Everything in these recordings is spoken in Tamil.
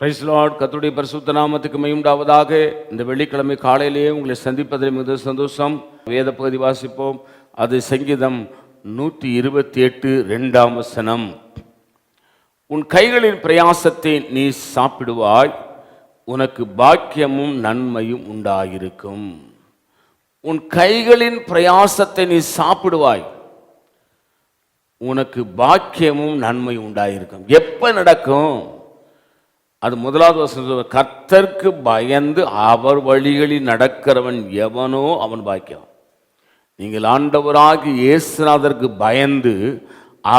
Price Lord. கர்த்தருடைய பரிசுத்த நாமத்துக்கு மகிமை உண்டாவதாக. இந்த வெள்ளிக்கிழமை காலையிலேயே உங்களை சந்திப்பதில் மிகுந்த சந்தோஷம். வேத பகுதி வாசிப்போம். அது சங்கீதம் 128 2ஆம் வசனம். உன் கைகளின் பிரயாசத்தை நீ சாப்பிடுவாய், உனக்கு பாக்கியமும் நன்மையும் உண்டாயிருக்கும். உன் கைகளின் பிரயாசத்தை நீ சாப்பிடுவாய், உனக்கு பாக்கியமும் நன்மையும் உண்டாயிருக்கும். எப்ப நடக்கும்? அது முதலாவது வசனம். கர்த்தருக்கு பயந்து அவர் வழிகளில் நடக்கிறவன் எவனோ அவன் பாக்கியம். நீங்கள் ஆண்டவராகி இயேசுநாதருக்கு பயந்து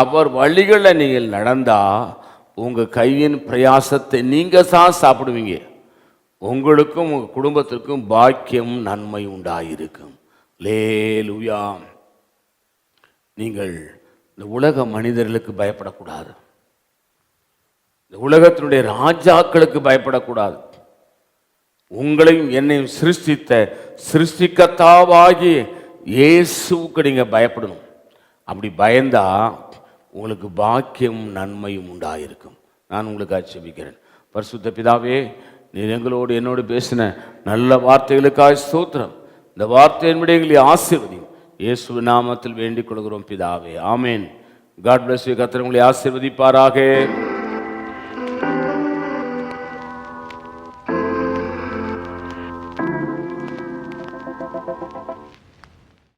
அவர் வழிகளில் நீங்கள் நடந்தா உங்க கையின் பிரயாசத்தை நீங்க தான் சாப்பிடுவீங்க. உங்களுக்கும் உங்க குடும்பத்திற்கும் பாக்கியம் நன்மை உண்டாயிருக்கும். அல்லேலூயா. நீங்கள் இந்த உலக மனிதர்களுக்கு பயப்படக்கூடாது. இந்த உலகத்தினுடைய ராஜாக்களுக்கு பயப்படக்கூடாது. உங்களையும் என்னையும் சிருஷ்டிக்கத்தாவாகி இயேசுவுக்கு நீங்க பயப்படணும். அப்படி பயந்தா உங்களுக்கு பாக்கியம் நன்மையும் உண்டாயிருக்கும். நான் உங்களுக்கு ஆட்சேபிக்கிறேன். பரிசுத்த பிதாவே, நீர் எங்களோடு என்னோடு பேசின நல்ல வார்த்தைகளுக்காக ஸ்தோத்திரம். இந்த வார்த்தையின்படி எங்களை ஆசீர்வதியும். இயேசு நாமத்தில் வேண்டிக் கொள்கிறோம் பிதாவே, ஆமேன். God bless you. கர்த்தர் உங்களை ஆசீர்வதிப்பாராக.